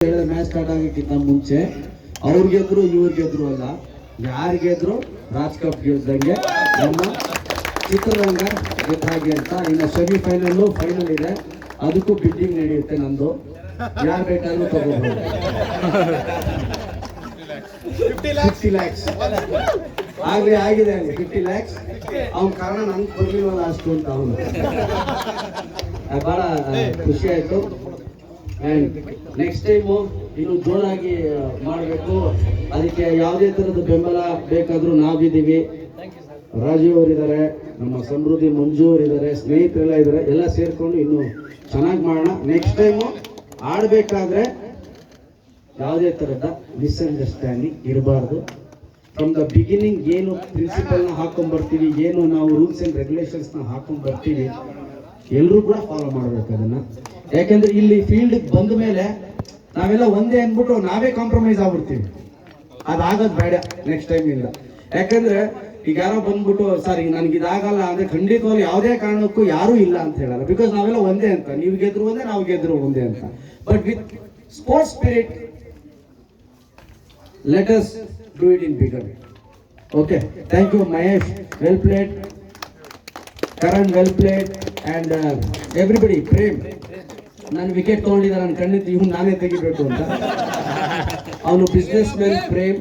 Match start ಆಗಕ್ಕಿಂತ ಮುಂಚೆ ಅವ್ರು ಗೆದ್ರು ಇವ್ರು ಗೆದ್ರು ಅಲ್ಲ, ಯಾರು ಗೆದ್ರು ರಾಜ್ ಕಪ್ ಗೆದ್ದಂಗೆ ನಮ್ಮ ಚಿತ್ರರಂಗ ಗೆದ್ದಾಗೆ ಅಂತ. ಇನ್ನು ಸೆಮಿಫೈನಲ್ ಫೈನಲ್ ಇದೆ, ಅದಕ್ಕೂ ಬಿಡ್ಡಿಂಗ್ ನಡೆಯುತ್ತೆ. ನಂದು ಯಾರು ಬೇಕಾದ್ರೂ ತಗೋಬಹುದು. 50 lakhs ಆಗ್ಲಿ ಆಗಿದೆ ಅಲ್ಲಿ 50 lakhs. ಅವ್ನ ಕಾರಣ ನನ್ಗೆ ಬರ್ಲಿಲ್ವಲ್ಲ ಅಷ್ಟು ಅಂತ ಅವನು ಬಹಳ ಖುಷಿ ಆಯ್ತು. ಅಂಡ್ ನೆಕ್ಸ್ಟ್ ಟೈಮು ಇನ್ನು ಜೋರಾಗಿ ಮಾಡಬೇಕು. ಅದಕ್ಕೆ ಯಾವುದೇ ತರದ ಬೆಂಬಲ ಬೇಕಾದ್ರೂ ನಾವಿದ್ದೀವಿ. ರಾಜೀವ್ ಅವರಿದ್ದಾರೆ, ನಮ್ಮ ಸಮೃದ್ಧಿ ಮಂಜು ಅವರಿದ್ದಾರೆ, ಸ್ನೇಹಿತರೆಲ್ಲ ಇದ್ದಾರೆ. ಎಲ್ಲ ಸೇರ್ಕೊಂಡು ಇನ್ನು ಚೆನ್ನಾಗಿ ಮಾಡೋಣ. ನೆಕ್ಸ್ಟ್ ಟೈಮು ಆಡಬೇಕಾದ್ರೆ ಯಾವುದೇ ತರದ ಮಿಸ್ಅಂಡರ್ಸ್ಟ್ಯಾಂಡಿಂಗ್ ಇರಬಾರ್ದು. ಫ್ರಮ್ ದ ಬಿಗಿನಿಂಗ್ ಏನು ಪ್ರಿನ್ಸಿಪಲ್ನ ಹಾಕೊಂಡ್ ಬರ್ತೀವಿ, ಏನು ನಾವು ರೂಲ್ಸ್ ಅಂಡ್ ರೆಗ್ಯುಲೇಷನ್ಸ್ನ ಹಾಕೊಂಡ್ ಬರ್ತೀವಿ, ಎಲ್ಲರೂ ಕೂಡ ಫಾಲೋ ಮಾಡ್ಬೇಕು ಅದನ್ನ. ಯಾಕೆಂದ್ರೆ ಇಲ್ಲಿ ಫೀಲ್ಡ್ ಬಂದ ಮೇಲೆ ನಾವೆಲ್ಲ ಒಂದೇ ಅಂದ್ಬಿಟ್ಟು ನಾವೇ ಕಾಂಪ್ರಮೈಸ್ ಆಗ್ಬಿಡ್ತೀವಿ. ಅದಾಗದ್ ಬೇಡ ನೆಕ್ಸ್ಟ್ ಟೈಮ್ ಇಲ್ಲ. ಯಾಕಂದ್ರೆ ಈಗ ಯಾರೋ ಬಂದ್ಬಿಟ್ಟು ಸರ್ ಈಗ ನನಗೆ ಇದಾಗಲ್ಲ ಅಂದ್ರೆ ಖಂಡಿತವಾಗ್ಲೂ ಯಾವುದೇ ಕಾರಣಕ್ಕೂ ಯಾರೂ ಇಲ್ಲ ಅಂತ ಹೇಳಲ್ಲ. ಬಿಕಾಸ್ ನಾವೆಲ್ಲ ಒಂದೇ ಅಂತ, ನೀವು ಗೆದ್ರು ಒಂದೇ, ನಾವು ಗೆದ್ರು ಒಂದೇ ಅಂತ. But with sports spirit let us do it in bigger. Okay, thank you Mahesh, well played. Karan well played. And everybody. Prem ನಾನು ವಿಕೆಟ್ ತಗೊಂಡಿದ್ದ, ನನ್ನ ಕಣ್ಣಿದ್ದು ಇವ್ನು ನಾನೇ ತೆಗಿಬೇಕು ಅಂತ. ಅವನು ಬಿಸ್ನೆಸ್ ಮ್ಯಾನ್ ಪ್ರೇಮ್.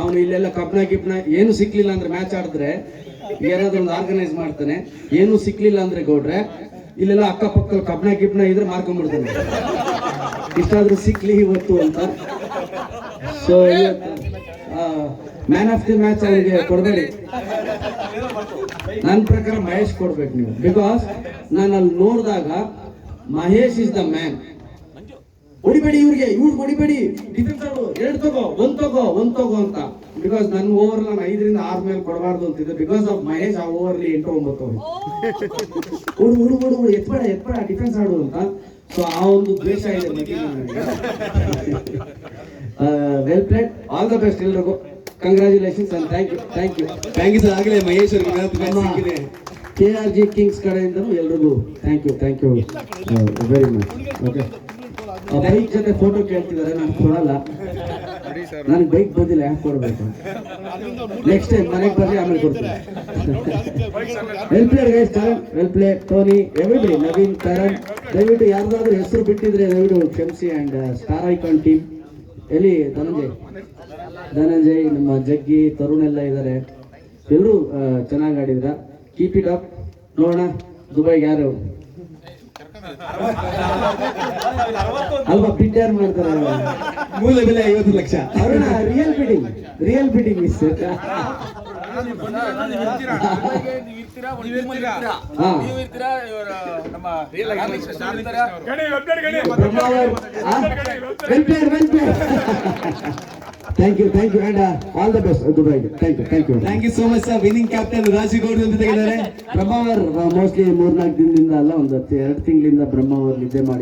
ಅವನು ಇಲ್ಲೆಲ್ಲ ಕಬ್ನ ಗಿಬ್ನ ಏನು ಸಿಕ್ಲಿಲ್ಲ ಅಂದ್ರೆ ಮ್ಯಾಚ್ ಆಡಿದ್ರೆ ಏನಾದ್ರು ಒಂದು ಆರ್ಗನೈಸ್ ಮಾಡ್ತಾನೆ. ಏನು ಸಿಕ್ಲಿಲ್ಲ ಅಂದ್ರೆ ಗೌಡ್ರೆ ಇಲ್ಲೆಲ್ಲ ಅಕ್ಕಪಕ್ಕ ಕಬ್ನ ಗಿಬ್ನ ಇದ್ರೆ ಮಾರ್ಕೊಂಡ್ಬಿಡ್ತಾನೆ, ಇಷ್ಟಾದ್ರೂ ಸಿಕ್ಲಿ ಇವತ್ತು ಅಂತ. So man of the match ಅವರಿಗೆ ಕೊಡಬೇಡಿ. ನನ್ನ ಪ್ರಕಾರ ಮಹೇಶ್ ಕೊಡ್ಬೇಕು ನೀವು. ಬಿಕಾಸ್ ನಾನು ಅಲ್ಲಿ ನೋಡಿದಾಗ ಮಹೇಶ್ ಇಸ್ ದ ಮ್ಯಾನ್. ಹೊಡಿಬೇಡಿ ಇವ್ರಿಗೆ ಹೊಡಿಬೇಡಿ, ಡಿಫೆನ್ಸ್ ಆಡು, 2 ತಗೋ, 1 ತಗೋ ಅಂತ. ಬಿಕಾಸ್ ನನ್ನ ಓವರ್ ನಾನು 5 ರಿಂದ 6 ಮೇಲೆ ಕೊಡಬಾರ್ದು ಅಂತಿದ್ದೆ. ಬಿಕಾಸ್ ಆಫ್ ಮಹೇಶ್ ಆ ಓವರ್ಲಿ 8-9 ಹುಡು ಎತ್ಬೇಡ ಡಿಫೆನ್ಸ್ ಆಡು ಅಂತ. ಸೊ ಆ ಒಂದು ದ್ವೇಷ ಇದೆ. Well played, all the best ಎಲ್ರಿಗೂ. Congratulations and thank you sir. ಆಗಲೇ ಮಹೇಶ್ ಅವರಿಗೆ KRG ಕಿಂಗ್ಸ್ ಕಡೆಯಿಂದನೂ ಎಲ್ರಿಗೂ thank you very much. Okay, bike ಜೊತೆ ಫೋಟೋ ಕೇಳ್ತಿದ್ದಾರೆ, ನಾನು ಕೊಡಲ್ಲ. ನನಗೆ ಬೈಕ್ ಬಂದಿಲ್ಲ, ಯಾಕೆ ಕೊಡ್ಬೇಕು? ನೆಕ್ಸ್ಟ್ ಟೈಮ್ ಮನೆಗೆ ಬರ್ಲಿ, ಆಮೇಲೆ ಕೊಡ್ತೀನಿ. Well played guys. Karan well played. Tony, everybody, Naveen, Karan. ದಯವಿಟ್ಟು ಯಾರ್ದಾದ್ರೂ ಹೆಸರು ಬಿಟ್ಟಿದ್ರೆ ದಯವಿಟ್ಟು ಕ್ಷಮಿಸಿ. ಅಂಡ್ ಸ್ಟಾರ್ ಐಕಾನ್ ಟೀಮ್ ಎಲ್ಲಿ ಧನಂಜಯ್, ನಮ್ಮ ಜಗ್ಗಿ, ತರುಣ್ ಎಲ್ಲ ಇದ್ದಾರೆ. ಎಲ್ಲರೂ ಚೆನ್ನಾಗಿ ಆಡಿದ್ರ. Keep it up. ನೋಡೋಣ ದುಬೈಗೆ ಯಾರು ಅಲ್ವಾ ಬಿಡ್ ಯಾರು ಮಾಡ್ತಾರೆ. ಮೂಲ ಬೆಲೆ 50 lakh. Arun real bidding miss. Thank you and all the best Dubai. Thank you so much sir. Winning captain Rajiv ಗೌಡ್ರು ಅಂತ ತೆಗೆದಿದ್ದಾರೆ. ಬ್ರಹ್ಮಾವರ್ ಮೋಸ್ಟ್ಲಿ 3-4 ದಿನದಿಂದ ಅಲ್ಲ, ಒಂದು 2 ತಿಂಗಳಿಂದ ಬ್ರಹ್ಮಾವರ್ ನಿದ್ದೆ ಮಾಡಿ